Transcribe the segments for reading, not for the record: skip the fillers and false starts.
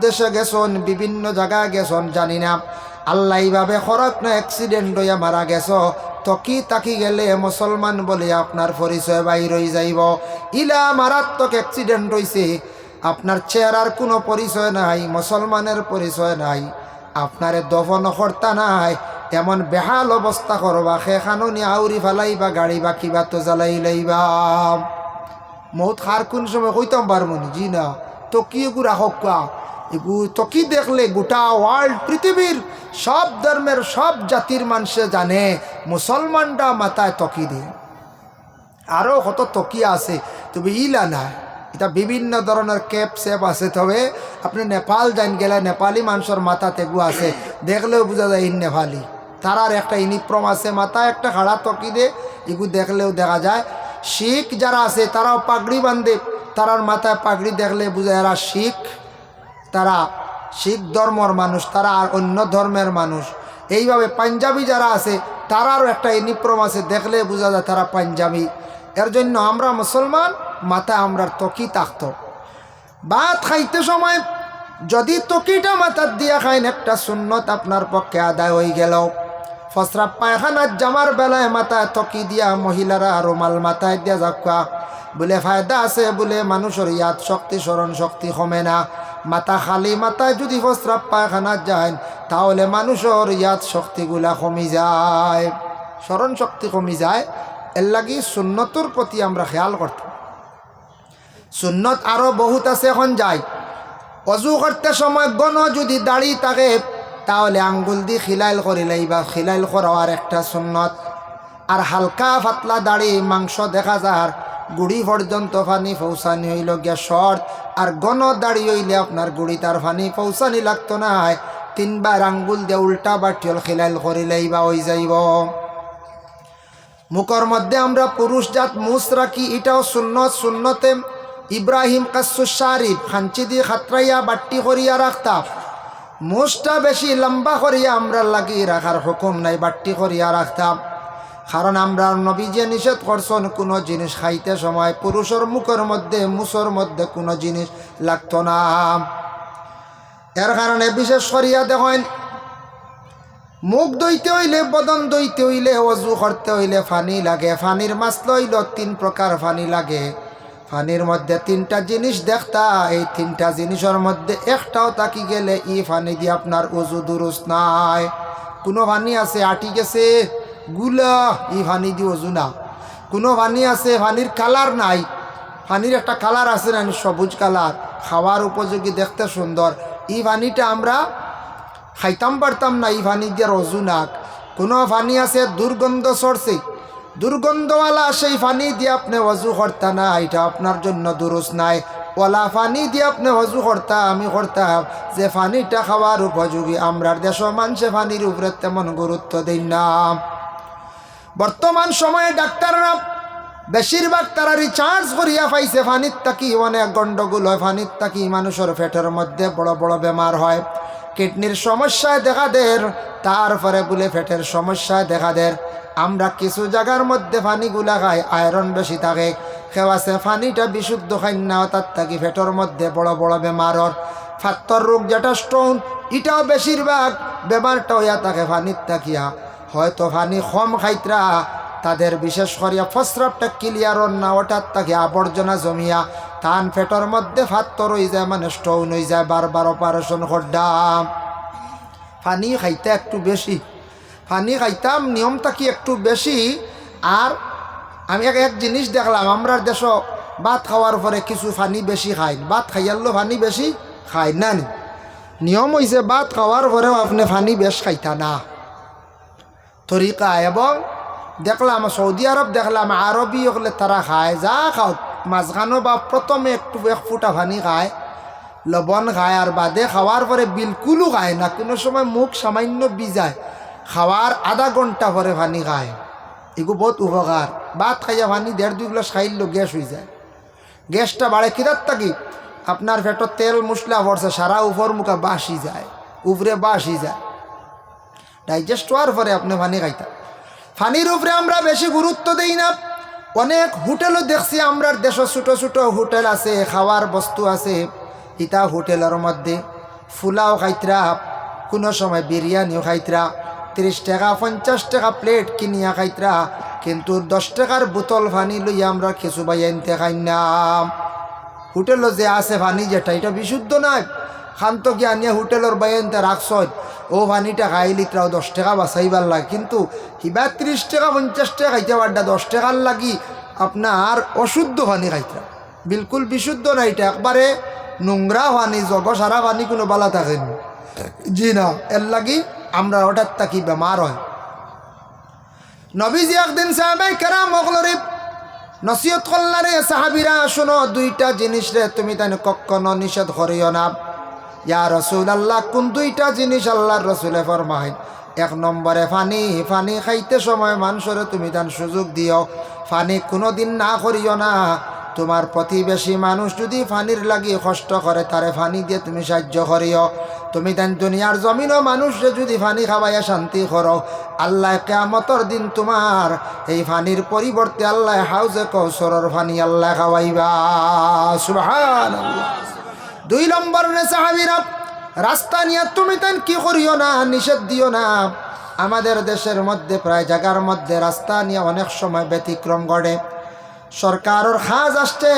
দেশে গেছেন, বিভিন্ন জায়গায় গেছেন জানি না, আল্লাহ এইভাবে খরচ না অ্যাক্সিডেন্ট হইয়া মারা গেছ, তকি তাকি গেলে মুসলমান বলে আপনার পরিচয় বাইর হয়ে যাইব। ইলা মারাত্মক অ্যাক্সিডেন্ট হইছে, আপনার চেহারার কোনো পরিচয় নাই, মুসলমানের পরিচয় নাই, আপনারে দফন কর্তা নাই, এমন বেহাল অবস্থা করবা, সেখানো নি আউরি ফেলাইবা, গাড়ি বা কিবা তো জ্বালাই লাইবা। মৌত খার কোন সময় কইতাম পারমনি, জি না, তকি এগুলা হকা এগু তকি দেখলে গোটা ওয়ার্ল্ড, পৃথিবীর সব ধর্মের সব জাতির মানুষে জানে মুসলমানরা মাথায় তকি দিয়ে। আরও কত তকিয়া আছে, তবে ইলা না, এটা বিভিন্ন ধরনের ক্যাপ সেপ আছে। তবে আপনি নেপাল যান গেলে নেপালি মানুষের মাথা তেগু আছে, দেখলেও বোঝা যায় ইন নেপালি। তারার একটা ইউনিফর্ম আছে, মাথায় একটা খাড়া তকি দে, এগু দেখলেও দেখা যায়। শিখ যারা আছে তারাও পাগড়ি বান্ধে, তারার মাথায় পাগড়ি দেখলে বোঝা এরা শিখ, তারা শিখ ধর্মর মানুষ, তারা আর অন্য ধর্মের মানুষ। এইভাবে পাঞ্জাবি যারা আছে তারারও একটা ইউনিফর্ম আছে, দেখলে বোঝা যায় তারা পাঞ্জাবি। এর জন্য আমরা মুসলমান, মাথায় আমরা তকি থাকতো। ভাত খাইতে সময় যদি তকিটা মাথার দিয়া খাইন, একটা সুন্নত আপনার পক্ষে আদায় হয়ে গেল। ফসরা পায়খানার জামার বেলায় মাথায় তকি দিয়া মহিলারা রুমাল মাথায় দিয়া যাকা, বলে ফায়দা আছে, বলে মানুষের ইয়াদ শক্তি, স্মরণ শক্তি কমে না। মাথা খালি মাথায় যদি ফসরা পায়খানা যায়, তাহলে মানুষের ইয়াদ শক্তিগুলা কমি যায়, স্মরণ শক্তি কমি যায়। এর লাগি সুন্নতর প্রতি আমরা খেয়াল করতাম। সুন্নত আরও বহুত আছে। এখন যাই, অজু করতে সময় গণ যদি দাড়ি থাকে, তাহলে আঙ্গুল দিয়ে খিলাইল করিলেই বা খিলাইল করার একটা সুন্নত। আর হালকা পাতলা দাড়ি, মাংস দেখা যার গুড়ি পর্যন্ত ফানি পৌঁছানি হইল গিয়া শর্ট। আর গণ দাড়ি হইলে আপনার গুড়ি তার ফানি পৌঁছানি লাগতো না, 3 বার আঙ্গুল দিয়ে উল্টা বাটিয়ল খিলাইল করিলেই বা হয়ে যাইব। মুখর মধ্যে আমরা পুরুষ জাত মুছ রাখি, এটাও সুন্নত। সুন্নতে ইব্রাহিম কাসুস শারিফ খাঞ্চি দিয়ে খাতরাইয়া বাট্টি করিয়া রাখতাম। মুছটা বেশি লম্বা করিয়া আমরা লাগিয়ে রাখার হুকুম নাই, বাট্টি করিয়া রাখতাম। কারণ আমরা নবী যে নিষেধ করছেন, কোনো জিনিস খাইতে সময় পুরুষের মুখের মধ্যে, মুছর মধ্যে কোনো জিনিস লাগতো না। এর কারণে বিশেষ করিয়া দেখেন, মুখ ধুইতে হইলে, বদন ধুইতে হইলে, অজু করতে হইলে ফানি লাগে। ফানির মাছ লইল 3 প্রকার ফানি লাগে। ফানির মধ্যে 3টা জিনিস দেখতা, এই 3টা জিনিসের মধ্যে একটাও তাকি গেলে ই ফানি দিয়ে আপনার অজু দুরুস্ত নাই। কোনো ফানি আছে আটি গেছে গুলা, ই ফানি দিয়ে অজু না। কোনো ফানি আছে ফানির কালার নাই, ফানির একটা কালার আছে না, সবুজ কালার, খাওয়ার উপযোগী, দেখতে সুন্দর, ই ফানিটা আমরা খাইতাম পারতাম না, ই ফানি দিয়ে অজু নাক। কোনো ফানি আছে দুর্গন্ধ সরছে, দুর্গন্ধওয়ালা, সেই ফানি দিয়ে আপনি অজু করতা না, এটা আপনার জন্য দুরুস্ত নাই। ওলা ফানি দিয়ে আপনি অজু করতা, আমি করতাম, যে ফানিটা খাওয়ার উপযোগী। আমরার দেশ মানুষে ফানির উপরে তেমন গুরুত্ব দেই না। বর্তমান সময়ে ডাক্তাররা বেশিরভাগ তারা রিচার্জ করিয়া পাইছে ফানির তাকি অনেক গণ্ডগোল হয়। ফানির তাকি মানুষের পেটের মধ্যে বড় বড় বেমার হয়, কিডনির সমস্যায় দেখা দের, তারপরে বলে পেটের সমস্যায় দেখা দের। আমরা কিছু জায়গার মধ্যে ফানিগুলা খাই, আয়রন বেশি থাকে, খেওয়াছে ফানিটা বিশুদ্ধ খাই না, তার থাকি পেটের মধ্যে বড় বড় বেমারর ফাত্তর রোগ, যেটা স্টোন, এটাও বেশিরভাগ বেমারটা হইয়া থাকে ফানির তাকিয়া। হয়তো ফানি কম খাইতরা, তাদের বিশেষ করিয়া প্রস্রাবটা ক্লিয়ার না, ওটার তাকে আবর্জনা জমিয়া তান পেটের মধ্যে ফাত্তর হয়ে যায়, মানে স্টোন হয়ে যায়, বারবার অপারেশন করতাম। ফানি খাইতে একটু বেশি, ফানি খাইতাম নিয়মটা কি একটু বেশি। আর আমি এক জিনিস দেখলাম, আমরা দেশ ভাত খাওয়ার পরে কিছু ফানি বেশি খাই, ভাত খাইয়ারলো ফানি বেশি খাই না। নিয়ম হয়েছে ভাত খাওয়ার পরেও আপনি ফানি বেশ খাইতা না, তরিকা। এবং দেখলাম সৌদি আরব, দেখলাম আরবি হলে তারা খায়, যা খাও মাঝখানো বা প্রথমে একটু 1 ফুটা ফানি খায়, লবণ খায়, আর বাদে খাওয়ার পরে বিলকুলও খায় না। কোনো সময় মুখ সামান্য বিজায়, খাওয়ার আধা ঘন্টা পরে পানি খায়। এগুলো বহুত উপকার। ভাত খাইয়া পানি 1.5-2 গ্লাস খাইলেও গ্যাস হয়ে যায়। গ্যাসটা বাড়ে কিরাত থাকি, আপনার পেটত তেল মশলা পড়ছে, সারা উপর মুখা বাসি যায়, উপরে বাসি যায়, ডাইজেস্ট হওয়ার পরে আপনি পানি খাইতা। পানির উপরে আমরা বেশি গুরুত্ব দেই না। অনেক হোটেলও দেখছি, আমরার দেশে ছোটো ছোটো হোটেল আছে, খাওয়ার বস্তু আছে, ইটা হোটেলের মধ্যে ফুলাও খাইতরা, কোনো সময় বিরিয়ানিও খাইতরা, 30 টাকা 50 টাকা প্লেট কিনিয়া খাইতরা, কিন্তু 10 টাকার বোতল পানি লইয়া আমরা কিছু ভাই আনতে খাই না। হোটেলও যে আছে পানি যেটা এটা বিশুদ্ধ নয়, খান্ত কি আনিয়া হোটেলের বাইনতে রাখছ ও পানিটা খাইলিতরাও 10 টাকা বাঁচাইবার লাগে, কিন্তু হিবা 30 টাকা 50 টাকা খাইতে পারটা 10 টাকার লাগি আপনার অশুদ্ধ পানি খাইতরা, বিলকুল বিশুদ্ধ না, এটা একবারে নোংরা পানি, জগ সারা পানি কোনো বালা থাকেনি। জি না, এর লাগি আমরা হঠাৎ থাকি বেমার হয়। নবীজি একদিন সাহাবায়ে কেরাম ওগুলোরে নসিহত করলারে, সাহাবীরা শোনো, 2টা জিনিস রে তুমি তাই কখনো নিষেধ করিও না। ইয়া রাসূলুল্লাহ, কোন 2টা জিনিস? আল্লাহর রাসূলে ফরমায়, 1 নম্বরে পানি। পানি খাইতে সময় মানুষের তুমি তান সুযোগ দিও, পানি কোনোদিন না করিও না। তোমার প্রতিবেশী মানুষ যদি পানির লাগি কষ্ট করে, তারে পানি দিয়ে তুমি সাহায্য করিও। তুমি তান দুনিয়ার জমিনও মানুষরে যদি পানি খাওয়াইয়া শান্তি করো, আল্লাহ কিয়ামতের দিন তোমার এই পানির পরিবর্তে আল্লাহ হাউজে কৌসরের পানি আল্লাহ খাওয়াইবা। সুবহানাল্লাহ। 2 নম্বর রে সাহাবীরা, রাস্তা নিয়ে তুমি তান কি করিও না, নিষেধ দিও না। আমাদের দেশের মধ্যে প্রায় জায়গার মধ্যে রাস্তা নিয়ে অনেক সময় ব্যতিক্রম ঘটে। সরকারের খাজ আসছে,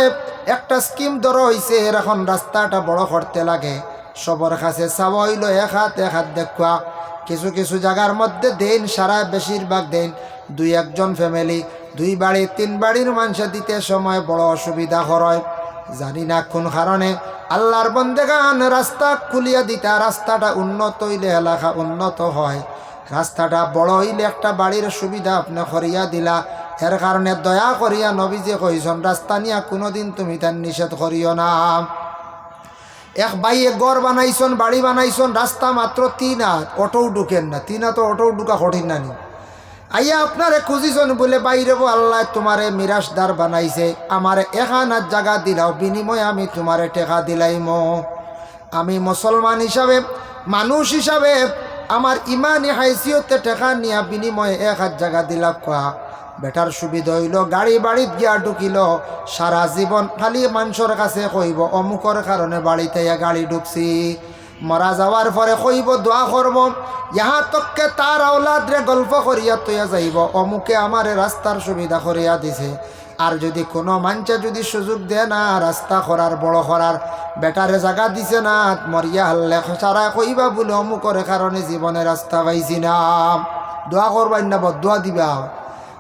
একটা স্কিম ধরা হয়েছে, এখন রাস্তাটা বড় করতে লাগে, সবার কাছে চাওয়া হইল এক হাত দেখা। কিছু কিছু জায়গার মধ্যে দেন, সারা বেশিরভাগ দেন 2-1 ফ্যামিলি, 2 বাড়ি 3 বাড়ির মানুষে দিতে সময় বড় অসুবিধা হয়। জানি না কোন কারণে আল্লাহর বন্দেগান রাস্তা খুলিয়া দিতা, রাস্তাটা উন্নত হইলে এলাকা উন্নত হয়, রাস্তাটা বড় হইলে একটা বাড়ির সুবিধা আপনি করিয়া দিলা। এর কারণে দয়া করিয়া নবীজি কইছেন, রাস্তা নিয়া কোনোদিন তুমি তার নিষেধ করিও না। এক ভাইয়ে ঘর বানাইছন, বাড়ি বানাইছন, রাস্তা মাত্র 3 হাত, অটোও ঢুকেন না। 3 হাত অটোও ঢুকা কঠিন নানি। আইয়া আপনারে খুঁজিছন বলে, বাইরে আল্লাহ তোমারে মিরাজদার বানাইছে, আমার 1 হাত জায়গা দিলাও, বিনিময়ে আমি তোমারে টেকা দিলাইম। আমি মুসলমান হিসাবে, মানুষ হিসাবে আমার ইমানি হাইসিয়তে টেকা নিয়া বিনিময়ে 1 হাত জায়গা দিলা। কোয়া বেটার সুবিধা হইল, গাড়ি বাড়িত গিয়া ঢুকিল, সারা জীবন খালি মানুষের কাছে কইব অমুকর কারণে বাড়িতে গাড়ি ঢুকছি। মরা যাওয়ার পরে কইব, দোয়া করব, ইহা তককে তার আওলাদরে গল্প করিয়া তৈয়া যাইব, অমুকে আমারে রাস্তার সুবিধা করিয়া দিছে। আর যদি কোনো মানুষে যদি সুযোগ দেয় না রাস্তা করার, বড় করার, বেটারে জায়গা দিছে না, মরিয়া হাল্লে সারা কইবা বলে অমুকর কারণে জীবনে রাস্তা পাইছি না। দোয়া করবাই না, বদুয়া দিবা,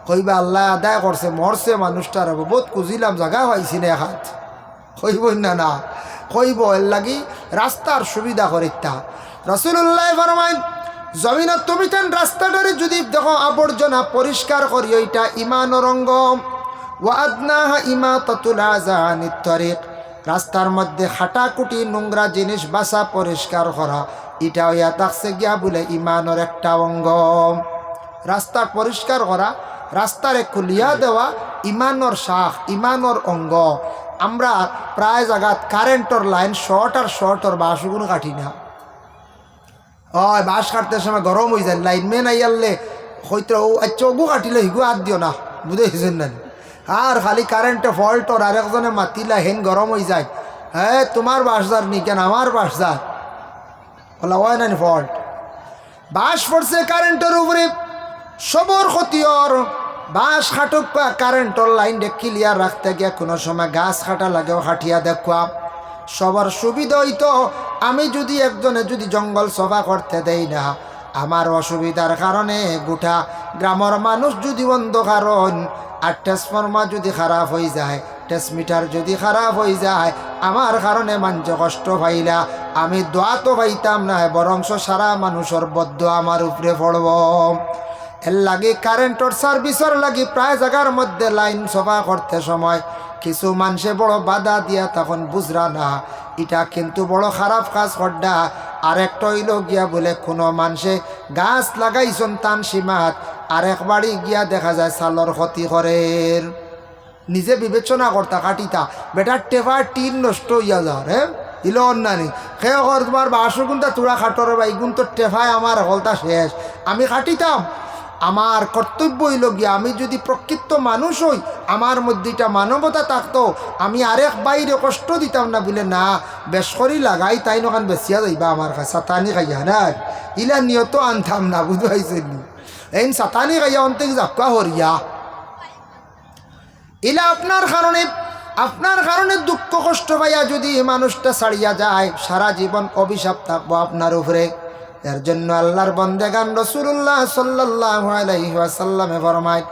কইবা আল্লাহ আদায় করছে, মরছে মানুষটার, বহুত খুঁজিলাম জায়গা পাইছি না হাত, কইব না, না কইব এর লাগি রাস্তার সুবিধা করিতা। রাসূলুল্লাহ ফরমায়, জমিনত তুমি তেন রাস্তাটারে যদি দেখো আবর্জনা পরিষ্কার করি, ওইটা ঈমানের অঙ্গ। ওয়া আদনাহা ইমাতাতুল আযা আনিত তরিক, রাস্তার মধ্যে খাটাকুটি নোংরা জিনিস বাসা পরিষ্কার করা, এটা হইয়া থাকছে গিয়া বলে ঈমানের একটা অঙ্গ। রাস্তা পরিষ্কার করা, রাস্তারে খুলিয়া দেওয়া ঈমানের শাখ, ঈমানের অঙ্গ। আমরা প্রায় জায়গাত কারেন্টর লাইন শর্টর বাঁশগুলো কাটি না। বাঁশ কাটতে সময় গরম হয়ে যায়, লাইনম্যান আইয়ালে হয়তো আচ্ছা ওগু কাটিলে হিগু হাত দিও না, বুঝেছেন না। আর খালি কারেন্টে ফল্টর, আরেকজনে মাতিলা হেন গরম হয়ে যায়, হ্যাঁ তোমার বাঁশদার নি কেন আমার বাঁশদার, বলা হয় না ফল্ট। বাঁশ পড়ছে কারেন্টের উপরে, সবর ক্ষতির। বাঁশ খাটুক কারেন্টর লাইন ক্লিয়ার রাখতে গিয়া কোনো সময় গাছ কাটা লাগেও হাঁটিয়া দেখুয়া সবার সুবিধা হইতো। আমি যদি একজনে যদি জঙ্গল সফা করতে দেই না, আমার অসুবিধার কারণে গোটা গ্রামের মানুষ যদি অন্ধকারণ, আর ট্রান্সফর্মার যদি খারাপ হয়ে যায়, ট্রান্সমিটার যদি খারাপ হয়ে যায়, আমার কারণে মানুষ কষ্ট পাইলা, আমি দোয়া তো পাইতাম না, বরংশ সারা মানুষের বদ্ধ আমার উপরে পড়ব। এর লাগে কারেন্টর সার্ভিসর লাগি প্রায় জায়গার মধ্যে লাইন সফা করতে সময় কিছু মানুষে বড় বাধা দিয়া তখন বুঝরা না, এটা কিন্তু বড় খারাপ কাজ করডা। আরেকটা হইল গিয়া বলে কোনো মানুষে গাছ লাগাইছন তান সীমাত, আরেক বাড়ি গিয়া দেখা যায় সালর ক্ষতি করে। নিজে বিবেচনা করতা কাটিতা, বেটার টেফার টিন নষ্ট হইয়া যাওয়ার, হ্যাঁ ইল অন্যানি খেয়ে ঘর তোমার বাসগুনটা তুড়া খাটর বা এইগুন তো টেফায় আমার হলতা শেষ, আমি কাটিতাম। আমার কর্তব্য হইল গিয়া আমি যদি প্রকৃত মানুষ হই, আমার মধ্যে এটা মানবতা থাকতো, আমি আরেক বাইরে কষ্ট দিতাম না বলে না বেশ করি লাগাই তাই নখান বেশিয়া যাইবা আমার কাছে সাতানি খাইয়া না ইলা নিয়ত আনতাম না বুঝাইছেন এই সাতানি খাইয়া অন্তে জাপকা হরিয়া ইলা আপনার কারণে দুঃখ কষ্ট পাইয়া যদি মানুষটা ছাড়িয়া যায় সারা জীবন অভিশাপ থাকবো আপনার উপরে। এর জন্য আল্লাহর বন্দেগান রাসূলুল্লাহ সাল্লাল্লাহু আলাইহি ওয়াসাল্লামে ফরমায়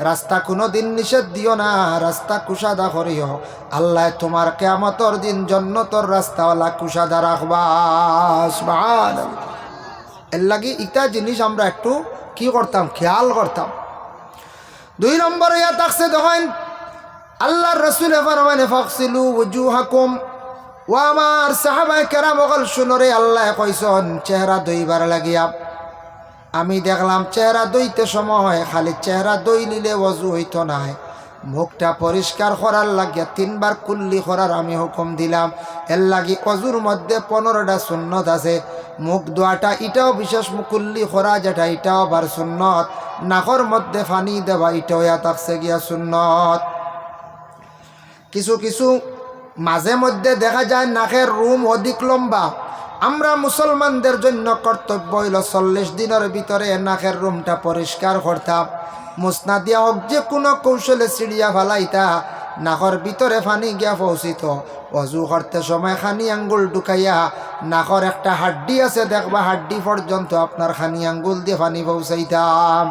রাস্তা কোনোদিন নিষেধ দিও না, রাস্তা কুশাদা করিও, আল্লাহ তোমার কিয়ামতের দিন জান্নাতের রাস্তাওয়ালা কুশাদা রাখবা। সুবহানাল্লাহ। এর লাগি ইটা জিনিস আমরা একটু কি করতাম, খেয়াল করতাম। 2 নম্বরে ইয়া থাকছে দেখেন আল্লাহর রাসূল ফরমানে ফাগসিলু ওয়াজুহাকুম, ও আমার সাহাবায়ে কেরাম ওগল শুনরে আল্লাহ কইছেন চেহারা ধুইবার লাগিয়া। আমি দেখলাম চেহারা ধুইতে সময় খালি চেহারা ধুই নিলে ওযু হইতো না, মুখটা পরিষ্কার করার লাগিয়া 3 বার কুল্লি করার আমি হুকুম দিলাম। এর লাগি ওযুর মধ্যে 15টা সুন্নত আছে। মুখ ধোয়াটা এটাও বিশেষ কুল্লি করা যেটা এটাও বার সুন্নত, নাকর মধ্যে পানি দেওয়া এটাও থাকছে গিয়া সুন্নত। কিছু মাঝে মধ্যে দেখা যায় নাকের রুম অধিক লম্বা, আমরা মুসলমানদের জন্য কর্তব্য হইল 40 দিনের ভিতরে নাকের রুমটা পরিষ্কার করতাম। মুসনাদিয়া হোক যে কোনো কৌশলে চিড়িয়া ফেলাইতা, নাকর ভিতরে পানি গিয়া পৌঁছিত। অজু করতে সময় খানি আঙ্গুল ঢুকাইয়া নাকর একটা হাড্ডি আছে দেখবা, হাড্ডি পর্যন্ত আপনার খানি আঙ্গুল দিয়ে পানি পৌঁছাইতাম।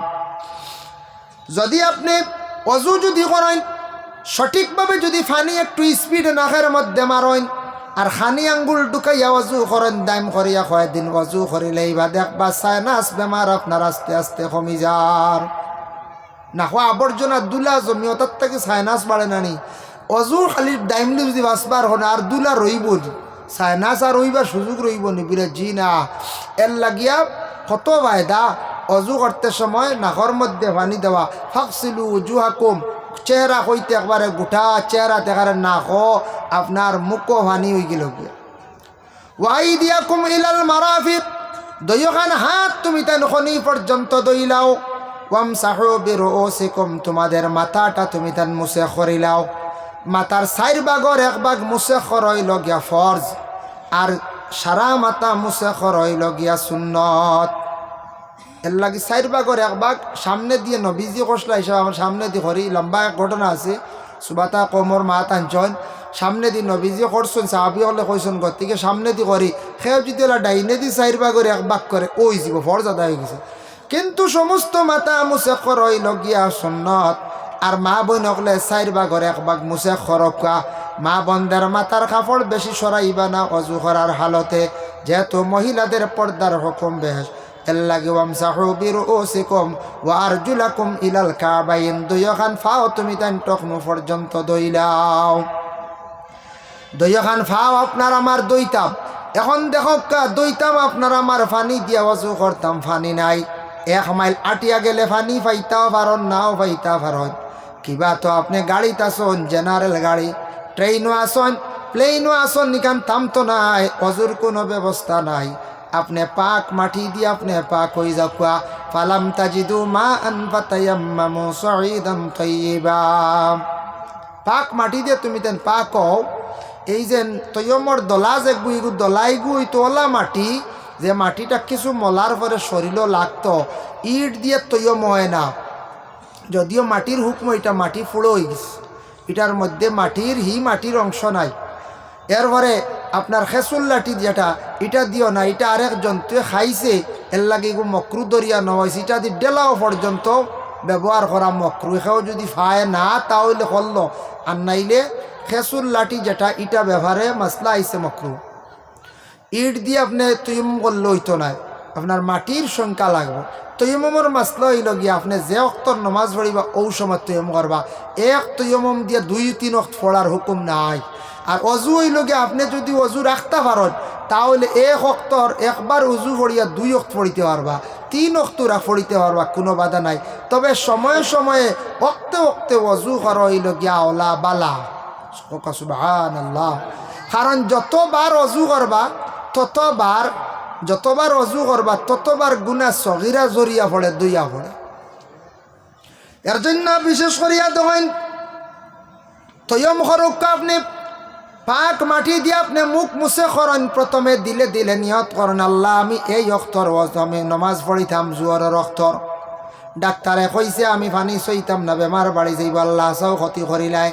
যদি আপনি অজু যদি করেন সঠিকভাবে, যদি ফানি একটু স্পিডে নাকের মধ্যে মারেন আর খানি আঙ্গুল ঢুকাইয়া অজু করেন দাম করিয়া কয়েকদিন অজু করিলেই বা দেখবা সাইনাস বেমার আপনার আস্তে আস্তে কমি যার। না হওয়া আবর্জনা দুলা জমিও তার থেকে সাইনাস বাড়ে নানি। অজু খালি ডাইমলি যদি বাঁচবার হন আর দুলা রইব নি, সাইনাস আর রইবার সুযোগ রইব নি বলে জি না। এর লাগিয়া কত বায়দা অজু করতে সময় নাকর মধ্যে পানি দেওয়া। ফাগসিলু ওজুহাকুম, চেহারা হইতে একবারে গোটা চেহারা দেখার নাক আপনার মুখও পানি হয়ে গেল। ওয়াইদিয়াকুম ইলাল মারাফিক, দইখান হাত তুমি তান খনি পর্যন্ত দইলাও। ওয়ামসাহু বিরুসিকুম, তোমাদের মাথাটা তুমি তান মুছে খরিলাও। মাথার 4 ভাগের 1 ভাগ মুছে খরইল গিয়া ফরজ, আর সারা মাথা মুছে খরইল গিয়া সুন্নত। এর লাগি 4 ভাগের 1 ভাগ সামনে দিয়ে নবীজি কষলা হিসাবে আমার সামনে দিয়ে করি। লম্বা এক ঘটনা আছে, সুবাতা কোমর মাথা আনছন সামনে দিয়ে নবীজি করছেন, সাহাবি হলে কইসন গতিকে সামনে দিয়ে করি। সেও যদি ওলা ডাইনে দিয়ে 4 ভাগের 1 ভাগ করে ওই যাব ফরজ আদায় হয়ে গেছে। কিন্তু সমস্ত মাথা মুছে খরইল গিয়া সুন্নত। আর মা বোন হলে 4 ভাগের 1 ভাগ মুছে খরকা। মা বোনদের মাথার কাপড় বেশি সরাইবা না অজু করার হালতে, যেহেতু মহিলাদের পর্দার হুকুম বেশ। এর লাগে ওয়ামসাহু বিরুসিকুম ওয়া আরজুলাকুম ইলাল কাবাইন, দুইখান ফাও তুমি তান টকনু পর্যন্ত দইলাও। দুইখান ফাও আপনার আমার দইতাম। এখন দেখো দইতাম আপনার আমার পানি দিয়া ওযু করতাম, পানি নাই। 1 মাইল আটিয়া গেলে পানি পাইতাও পারন নাও পাইতা পারন। কিবা তো আপনি গাড়িতে আসুন, জেনারেল গাড়ি, ট্রেনও আসুন, প্লেনও আসুন, নিকান থাম তো নাই, অজুর কোনো ব্যবস্থা নাই। আপনি পাক মাটি দিয়ে আপনি পাক হয়ে যাওয়া। ফালাম তাজিদু মা আন ফাতায়াম্মামু সাঈদান তাইয়্যিবা, পাক মাটি দিয়ে তুমি তেন পাক হও। এই যে তৈয়মর দলা যে গুইগু দলাই গুই তোলা মাটি, যে মাটিটা কিছু মলার পরে শরীরও লাগতো, ইট দিয়ে তৈয়ম হয় না। যদিও মাটির হুকম, এটা মাটি ফুড়ো হয়ে গেছে, এটার মধ্যে মাটির অংশ নাই। এরপরে আপনার খেসুল লাঠি যেটা, এটা দিও না, এটা আরেক জন্তুয়ে খাইছে, এর লাগে মকরু দরিয়া নয়, এটা দিয়ে ডেলাও পর্যন্ত ব্যবহার করা মকরু। এখানেও যদি ফায় না তাহলে করলো, আর নাইলে খেসুল লাঠি যেটা এটা ব্যবহারে মাসলা আইসে মকরু। ইট দিয়ে আপনি তৈয়ম করলে হইতো না, আপনার মাটির সংখ্যা লাগবে। তৈয়মর মাসলা হইল গিয়া আপনি যে অক্তর নমাজ পড়িবা ও সময় তৈয়ম করবা। এক তৈয়ম দিয়ে 2-3 অক্ত পড়ার হুকুম নাই। আর অজু হইল গিয়া আপনি যদি অজু রাখতে পারেন তাহলে 1 অক্তর একবার উজু পড়িয়া 2 অক্ত পড়িতে পারবা, 3 অক্তরা পড়িতে পারবা, কোনো বাধা নাই। তবে সময়ে সময়ে অক্তে অজু করা হইল গিয়া ওলা বালা। সুবহানাল্লাহ। কারণ যতবার অজু করবা ততবার গুনাহ সগীরা জড়িয়া পড়ে, দইয়া পড়ে। এর জন্য বিশেষ করিয়া দেখেন তৈয়ম খরক্কা আপনি পাক মাটি দিয়ে আপনি মুখ মুছে করেন, প্রথমে দিলে দিলে নিয়ত করেন আল্লাহ আমি এই অক্তর আমি নমাজ পড়িতাম জুয়ারের অক্তর, ডাক্তারে কইছে আমি পানি সইতাম না, বেমার বাড়ি যাইব, আল্লাহ চাও ক্ষতি করিলাই,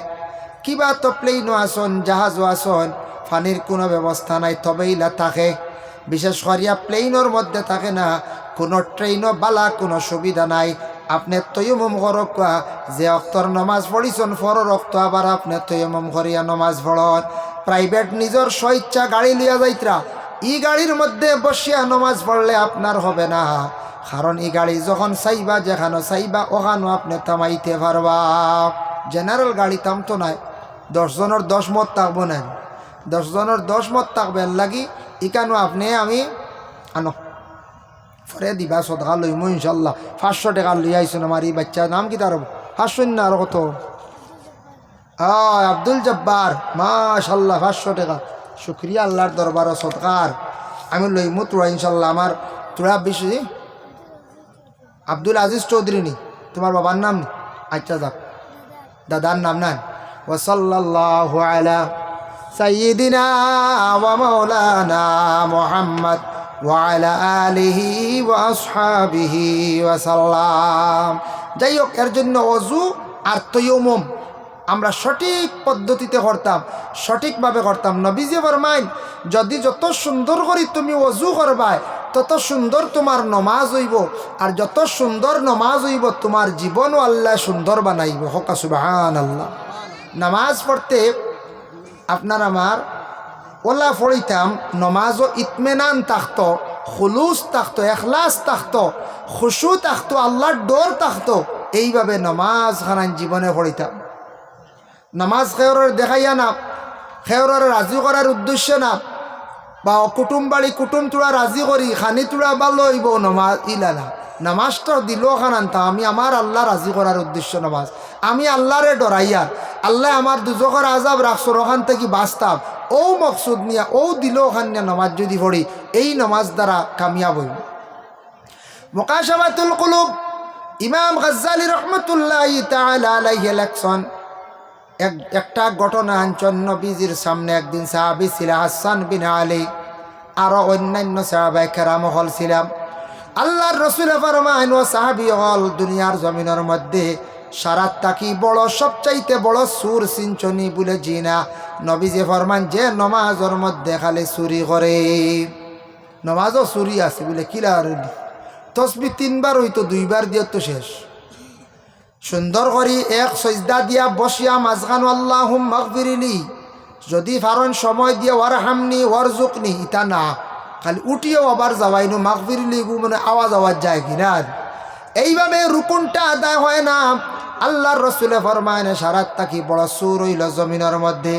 কিবা তো প্লেনও আসন জাহাজও আসন পানির কোনো ব্যবস্থা নাই, তবেইলা থাকে। বিশেষ করিয়া প্লেনের মধ্যে থাকে না, কোনো ট্রেনও বালা কোনো সুবিধা নাই। আপনি তৈয়মম করক, যে অক্তর নমাজ পড়িছন ফরর অক্ত আবার আপনি তৈয়মম করিয়া নমাজ পড়ন। প্রাইভেট নিজের স্বইচ্ছা গাড়ি লিয়া যাইতরা, ই গাড়ির মধ্যে বসিয়া নমাজ পড়লে আপনার হবে না, কারণ এই গাড়ি যখন চাইবা যেখানে চাইবা ওখানেও আপনি থামাইতে পারবা। জেনারেল গাড়ি থামতো নাই, 10 জনের 10 মত থাকবো না, 10 জনের 10 মত থাকবে লাগি ইকানো আপনি আমি আনো ফরে দিবা সদকা লইম ইনশাল্লাহ। 500 টাকা লই আইসুন আমার এই বাচ্চার নাম কি তার 500 না আর কত? আব্দুল জব্বার, মাশাল্লাহ 500 টাকা, শুক্রিয়া আল্লাহর দরবার সদকার আমি লইমু তোরা ইনশাল্লাহ। আমার তোরা বেশি আব্দুল আজিজ চৌধুরী নি তোমার বাবার নাম নি? আচ্ছা যাক, দাদার নাম না। ওয়াসাল্লাল্লাহু আলা সাইয়্যিদিনা ওয়া মাওলানা মুহাম্মদ ওয়া আলা আলিহি ওয়া আসহাবিহি ওয়া সাল্লাম। যাই হোক, এর জন্য ওযু আর তায়াম্মুম আমরা সঠিক পদ্ধতিতে করতাম, সঠিকভাবে করতাম। নবীজি ফরমাইন যদি যত সুন্দর করে তুমি ওযু করবাই তত সুন্দর তোমার নমাজ হইব, আর যত সুন্দর নমাজ হইব তোমার জীবনও আল্লাহ সুন্দর বানাইব। হক সুবহানাল্লাহ। নামাজ পড়তে আপনার আমার ওলা পড়িতাম, নমাজও ইতমেনান থাকতো, খুলুস থাকতো, এখলাস থাকতো, খুশু থাকতো, আল্লাহর ডর থাকতো। এইভাবে নমাজ খানান জীবনে পড়িতাম। নামাজ খেয়রের দেখাইয়া না, খেয়রের রাজি করার উদ্দেশ্য না, বা কুটুম বাড়ি কুটুম তোরা রাজি করি খানি তোরা ভালো হইব নমাজ ইলা না। নামাজটা দিল খানান্তা আমি আমার আল্লাহ রাজি করার উদ্দেশ্য নামাজ, আমি আল্লাহরে ডরাইয়া আল্লাহ আমার দুজকের আজাব রাখছো ওখান থেকে বাঁচতাম, ও মকসুদ নিয়া ও দিল ওখান নিয়ে নামাজ যদি পড়ি, এই নামাজ দ্বারা কামিয়াব হইব। মুকাশাফাতুল কুলুব ইমাম গাজ্জালী রহমতুল্লাহি তাআলা আলাইহি লেখছেন, একটা ঘটনা আনছেন নবীজির সামনে একদিন সাহাবী ছিল হাসান বিন আলী, আরো অন্যান্য সাহাবায়ে কেরাম হল ছিলাম। আল্লাহর রাসূল ফরমায়েন ও সাহাবী হল দুনিয়ার জমিনের মধ্যে সারাত তাকি বড় সবচাইতে বড় সুর সিনচনি বলে জিনা। নবীজি ফরমান যে নমাজের মধ্যে খালি চুরি করে, নমাজও চুরি আছে বলে কিলা তসবি 3 বার হইতো 2 বার দিয়ে তো শেষ। সুন্দর করি এক সজদা দিয়া বসিয়া মাঝখান আল্লাহুম্মা গফিরলি, যদি ফারন সময় দিয়ে ওয়ারহামনি ওয়ারজুকনি ইতা না, খালি উঠিও আবার যাওয়াইনো মাগফিরলি মানে আওয়াজ যায় কিনা। এইভাবে রুকুনটা আদায় হয় না। আল্লাহর রাসূলে ফরমায়নে সারাত তাকি বড় সুর হইল জমিনের মধ্যে,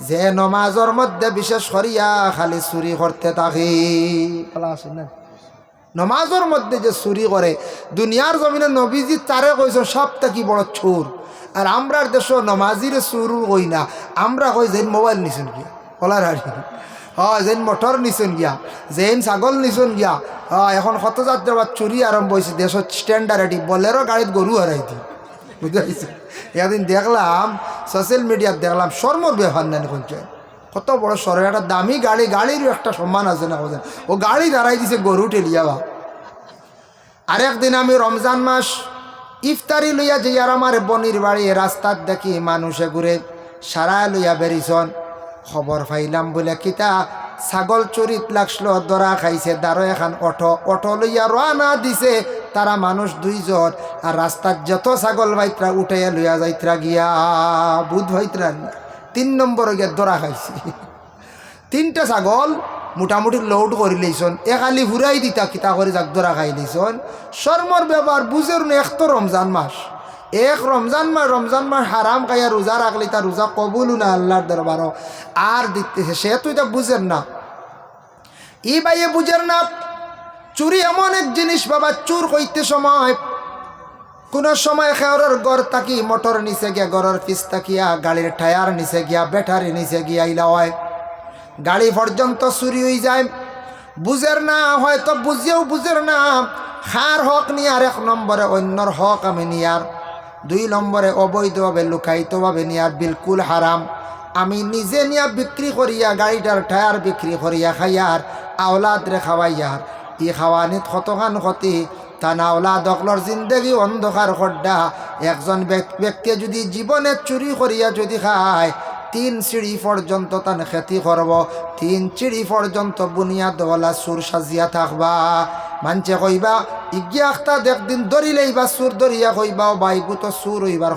যে নমাজের মধ্যে বিশেষ করিয়া খালি চুরি করতে থাকি। নমাজের মধ্যে যে চুরি করে দুনিয়ার জমিনে নবীজি তারে কইছে সব থেকে বড় চোর। আর আমরার দেশ নমাজির চুর কই না, আমরা কই যেন মোবাইল নিছেন গিয়া কলার হাড়ি, হয় যেন মোটর নিছেন গিয়া, যেন ছাগল নিছেন গিয়া। এখন কত যাত্রা চুরি আরম্ভ হয়েছে দেশের স্ট্যান্ডার্ড বলেরও গাড়িত গরু হারাই দি, বুঝতে পারছি। একদিন দেখলাম সোশ্যাল মিডিয়াত দেখলাম শর্মর ব্যবহার নেন কোনছে, কত বড় শহরের একটা দামি গাড়ি, গাড়িরও একটা সম্মান আছে না, ও গাড়ি দাঁড়াই দিছে গরু ঠেলিয়া বা। আরেকদিন আমি রমজান মাস ইফতারি লইয়া যাই, আর আমার বনির বাড়ি রাস্তার দেখি মানুষে ঘুরে সারা লইয়া বেরিছন। খবর পাইলাম বলে কিতা ছাগল চুরিত লাগছিল, দরা খাইছে, দাঁড়ো এখন অটো লইয়া রওনা দিছে তারা মানুষ 2 জন। আর রাস্তার যত ছাগল ভাইতরা উঠাইয়া লইয়া যাইতরা গিয়া বুধ ভাইতরা 3 নম্বরে গিয়ে দরা খাইছি। 3টা ছাগল মোটামুটি লোড করে লইছন, একালি ঘুরাই দিতা কিতা করে যাক দরা খাই লইছন। শর্মর ব্যাপার বুঝের না, এক তো রমজান মাস, রমজান মাস হারাম খাইয়া রোজা রাখলে তার রোজা কবুলও না আল্লাহর দরবারও, আর দিতেছে সে তো এটা বুঝেন না। ই বাইয়ে বুঝের না চুরি এমন এক জিনিস বাবা, চুর কইতে সময় কোন সময় খেয়রের গড় তাকি মোটর নিচে গিয়া, গড়ের পিস তাকিয়া গাড়ির টায়ার নিচে গিয়া, ব্যাটারি নিচে গিয়া ইলা হয়, গাড়ি পর্যন্ত চুরি হয়ে যায়। বুঝের না, হয়তো বুঝেও বুঝের না, খার হক নিয়ার 1 নম্বরে অন্যর হক আমি নিয়ার। 2 নম্বরে অবৈধভাবে লুকায়িতভাবে নিয়া বিলকুল হারাম। আমি নিজে নিয়া বিক্রি করিয়া গাড়িটার টায়ার বিক্রি করিয়া খাইয়ার আওলাদ রে খাওয়াইয়ার ই খাওয়ানিত কতখান ক্ষতি তা না আওলাদ অকলর জিন্দগি অন্ধকার খড্ডা। একজন ব্যক্তি যদি জীবনে চুরি করিয়া যদি খায় 3 সিঁড়ি পর্যন্ত তান ক্ষতি করব, 3 সিঁড়ি পর্যন্ত বুনিয়াদওয়ালা সুর সাজিয়া থাকবা। মানছে কইবা ইগিয়া একটা একদিন ধরিলেই বা সুর ধরিয়া কইবা বাইবু তো সুর হইবার